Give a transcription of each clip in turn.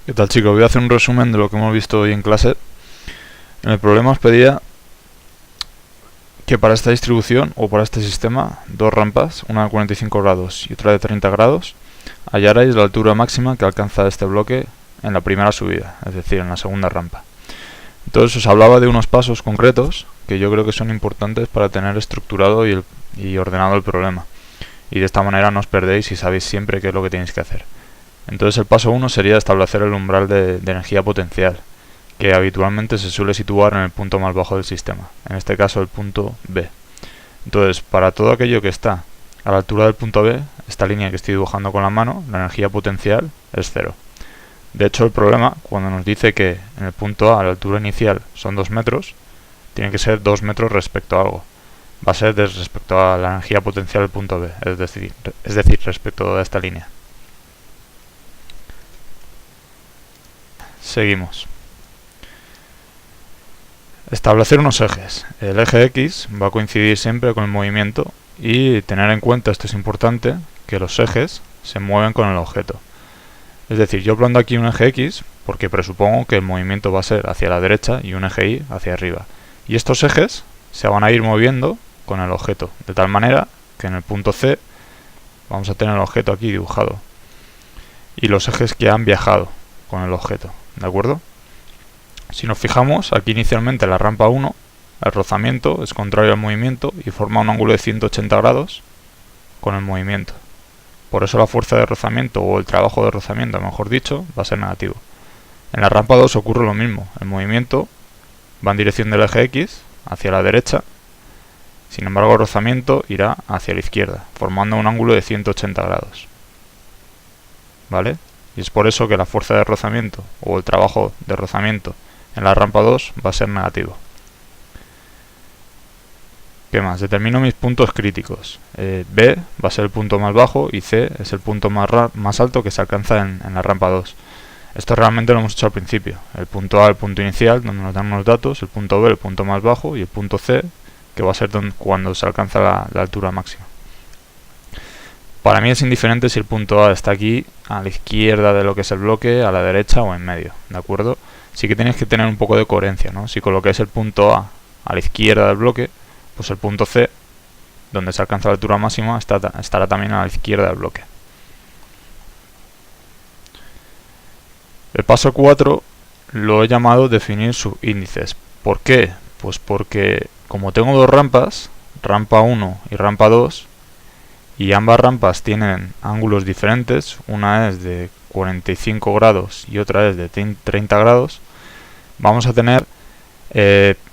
¿Qué tal, chicos? Voy a hacer un resumen de lo que hemos visto hoy en clase. En el problema os pedía que para esta distribución o para este sistema, dos rampas, una de 45 grados y otra de 30 grados, hallarais la altura máxima que alcanza este bloque en la primera subida, es decir, en la segunda rampa. Entonces os hablaba de unos pasos concretos que yo creo que son importantes para tener estructurado y ordenado el problema. Y de esta manera no os perdéis y sabéis siempre qué es lo que tenéis que hacer. Entonces el paso 1 sería establecer el umbral de energía potencial, que habitualmente se suele situar en el punto más bajo del sistema, en este caso el punto B. Entonces, para todo aquello que está a la altura del punto B, esta línea que estoy dibujando con la mano, la energía potencial es 0. De hecho, el problema, cuando nos dice que en el punto A la altura inicial son 2 metros, tiene que ser 2 metros respecto a algo. Va a ser respecto a la energía potencial del punto B, es decir, respecto a esta línea. Seguimos. Establecer unos ejes. El eje X va a coincidir siempre con el movimiento y tener en cuenta, esto es importante, que los ejes se mueven con el objeto. Es decir, yo planteo aquí un eje X porque presupongo que el movimiento va a ser hacia la derecha y un eje Y hacia arriba. Y estos ejes se van a ir moviendo con el objeto, de tal manera que en el punto C vamos a tener el objeto aquí dibujado y los ejes que han viajado con el objeto, ¿de acuerdo? Si nos fijamos, aquí inicialmente en la rampa 1, el rozamiento es contrario al movimiento y forma un ángulo de 180 grados con el movimiento. Por eso la fuerza de rozamiento, o el trabajo de rozamiento, mejor dicho, va a ser negativo. En la rampa 2 ocurre lo mismo, el movimiento va en dirección del eje X, hacia la derecha, sin embargo el rozamiento irá hacia la izquierda, formando un ángulo de 180 grados. ¿Vale? Y es por eso que la fuerza de rozamiento, o el trabajo de rozamiento, en la rampa 2 va a ser negativo. ¿Qué más? Determino mis puntos críticos. B va a ser el punto más bajo y C es el punto más alto que se alcanza en la rampa 2. Esto realmente lo hemos hecho al principio. El punto A, el punto inicial, donde nos dan unos datos, el punto B, el punto más bajo, y el punto C, que va a ser cuando se alcanza la altura máxima. Para mí es indiferente si el punto A está aquí, a la izquierda de lo que es el bloque, a la derecha o en medio, ¿de acuerdo? Sí que tenéis que tener un poco de coherencia, ¿no? Si colocáis el punto A la izquierda del bloque, pues el punto C, donde se alcanza la altura máxima, estará también a la izquierda del bloque. El paso 4 lo he llamado definir subíndices. ¿Por qué? Pues porque como tengo dos rampas, rampa 1 y rampa 2, y ambas rampas tienen ángulos diferentes, una es de 45 grados y otra es de 30 grados, vamos a tener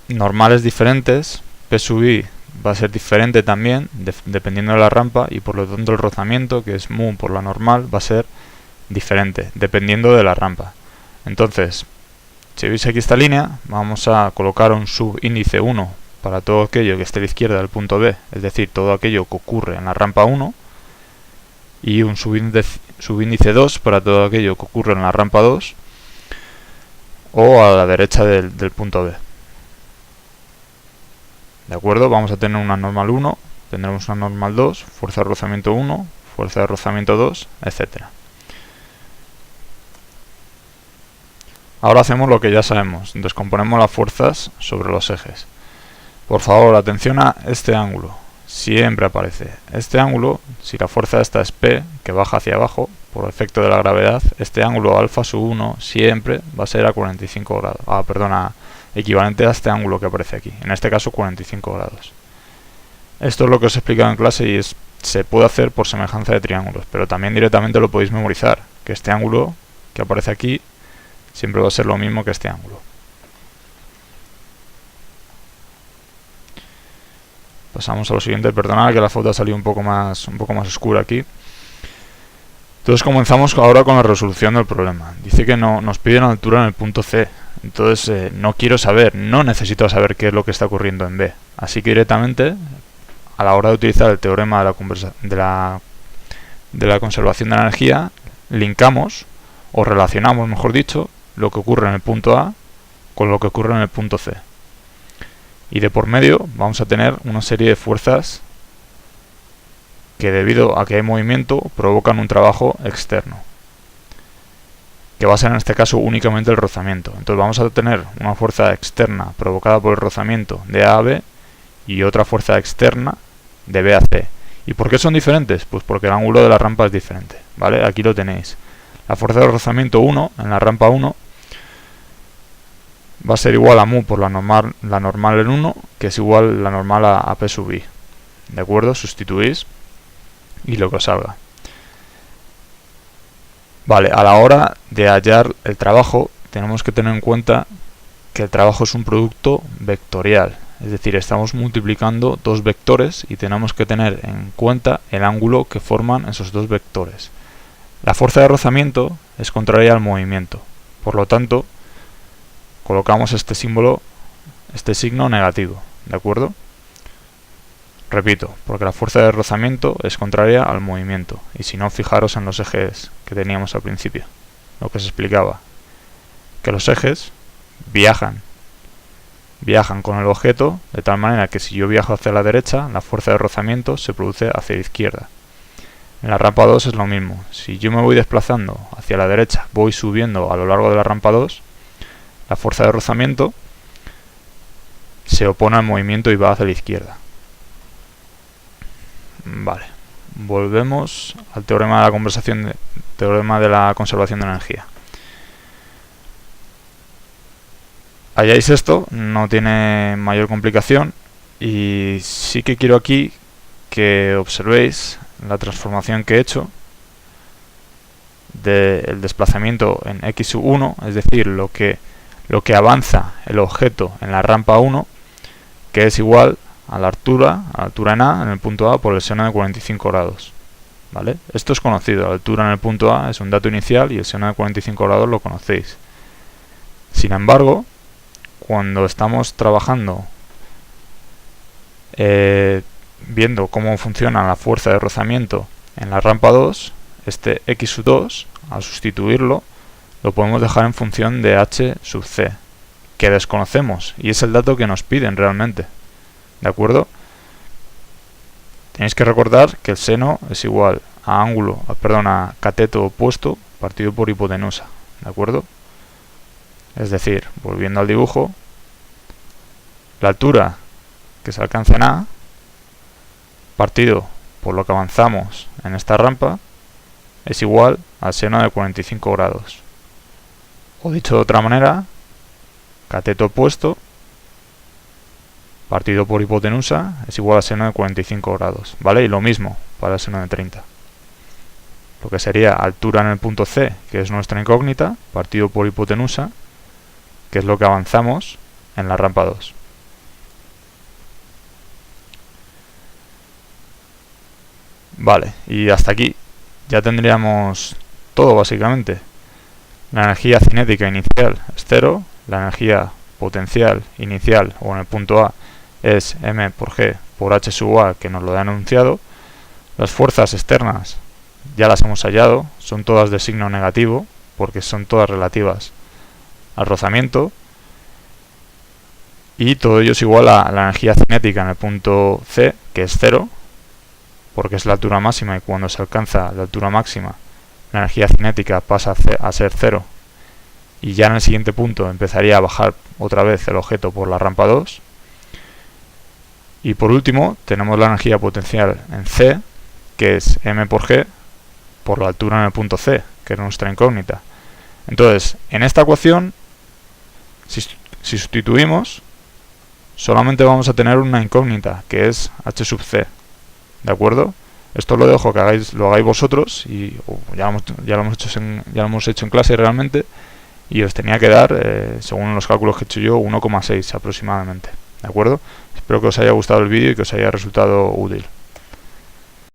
normales diferentes, P sub I va a ser diferente también, dependiendo de la rampa, y por lo tanto el rozamiento, que es mu por la normal, va a ser diferente, dependiendo de la rampa. Entonces, si veis aquí esta línea, vamos a colocar un subíndice 1 para todo aquello que esté a la izquierda del punto B, es decir, todo aquello que ocurre en la rampa 1, y un subíndice 2 para todo aquello que ocurre en la rampa 2 o a la derecha del punto B. ¿De acuerdo? Vamos a tener una normal 1, tendremos una normal 2, fuerza de rozamiento 1, fuerza de rozamiento 2, etc. Ahora hacemos lo que ya sabemos, descomponemos las fuerzas sobre los ejes. Por favor, atención a este ángulo, siempre aparece. Este ángulo, si la fuerza esta es P, que baja hacia abajo, por efecto de la gravedad, este ángulo alfa sub 1 siempre va a ser a 45 grados, equivalente a este ángulo que aparece aquí, en este caso 45 grados. Esto es lo que os he explicado en clase y se puede hacer por semejanza de triángulos, pero también directamente lo podéis memorizar, que este ángulo que aparece aquí siempre va a ser lo mismo que este ángulo. Pasamos a lo siguiente, perdonad que la foto ha salido un poco más oscura aquí. Entonces comenzamos ahora con la resolución del problema. Dice que nos pide la altura en el punto C. Entonces no necesito saber qué es lo que está ocurriendo en B. Así que directamente, a la hora de utilizar el teorema de la conservación de la energía, linkamos, o relacionamos, mejor dicho, lo que ocurre en el punto A con lo que ocurre en el punto C. Y de por medio vamos a tener una serie de fuerzas que, debido a que hay movimiento, provocan un trabajo externo. que va a ser en este caso únicamente el rozamiento. Entonces vamos a tener una fuerza externa provocada por el rozamiento de A a B y otra fuerza externa de B a C. ¿Y por qué son diferentes? Pues porque el ángulo de la rampa es diferente, ¿vale? Aquí lo tenéis. La fuerza de rozamiento 1 en la rampa 1 va a ser igual a mu por la normal en 1, que es igual la normal a P sub I. ¿De acuerdo? Sustituís y lo que os salga. Vale, a la hora de hallar el trabajo tenemos que tener en cuenta que el trabajo es un producto vectorial. Es decir, estamos multiplicando dos vectores y tenemos que tener en cuenta el ángulo que forman esos dos vectores. La fuerza de rozamiento es contraria al movimiento. Por lo tanto, colocamos este símbolo, este signo negativo. ¿De acuerdo? Repito, porque la fuerza de rozamiento es contraria al movimiento. Y si no, fijaros en los ejes que teníamos al principio. Lo que se explicaba. Que los ejes viajan con el objeto de tal manera que si yo viajo hacia la derecha, la fuerza de rozamiento se produce hacia la izquierda. En la rampa 2 es lo mismo. Si yo me voy desplazando hacia la derecha, voy subiendo a lo largo de la rampa 2, la fuerza de rozamiento se opone al movimiento y va hacia la izquierda. Vale, volvemos al teorema de la conservación de energía. Halláis esto, no tiene mayor complicación, y sí que quiero aquí que observéis la transformación que he hecho del desplazamiento en x sub 1, es decir, lo que avanza el objeto en la rampa 1, que es igual a la altura en A, en el punto A, por el seno de 45 grados. ¿Vale? Esto es conocido, la altura en el punto A es un dato inicial y el seno de 45 grados lo conocéis. Sin embargo, cuando estamos trabajando viendo cómo funciona la fuerza de rozamiento en la rampa 2, este x sub 2, al sustituirlo, lo podemos dejar en función de h sub c, que desconocemos, y es el dato que nos piden realmente. ¿De acuerdo? Tenéis que recordar que el seno es igual a cateto opuesto partido por hipotenusa. ¿De acuerdo? Es decir, volviendo al dibujo, la altura que se alcanza en A, partido por lo que avanzamos en esta rampa, es igual al seno de 45 grados. O dicho de otra manera, cateto opuesto partido por hipotenusa es igual al seno de 45 grados. ¿Vale? Y lo mismo para el seno de 30. Lo que sería altura en el punto C, que es nuestra incógnita, partido por hipotenusa, que es lo que avanzamos en la rampa 2. Vale, y hasta aquí ya tendríamos todo básicamente. La energía cinética inicial es 0, la energía potencial inicial o en el punto A es m por g por h sub a, que nos lo han enunciado. Las fuerzas externas ya las hemos hallado, son todas de signo negativo porque son todas relativas al rozamiento, y todo ello es igual a la energía cinética en el punto C, que es 0, porque es la altura máxima, y cuando se alcanza la altura máxima la energía cinética pasa a ser 0, y ya en el siguiente punto empezaría a bajar otra vez el objeto por la rampa 2. Y por último tenemos la energía potencial en C, que es m por g por la altura en el punto C, que es nuestra incógnita. Entonces, en esta ecuación, si sustituimos, solamente vamos a tener una incógnita, que es h sub c. ¿De acuerdo? Esto lo dejo que lo hagáis vosotros, y ya lo hemos hecho en clase realmente, y os tenía que dar, según los cálculos que he hecho yo, 1,6 aproximadamente. ¿De acuerdo? Espero que os haya gustado el vídeo y que os haya resultado útil.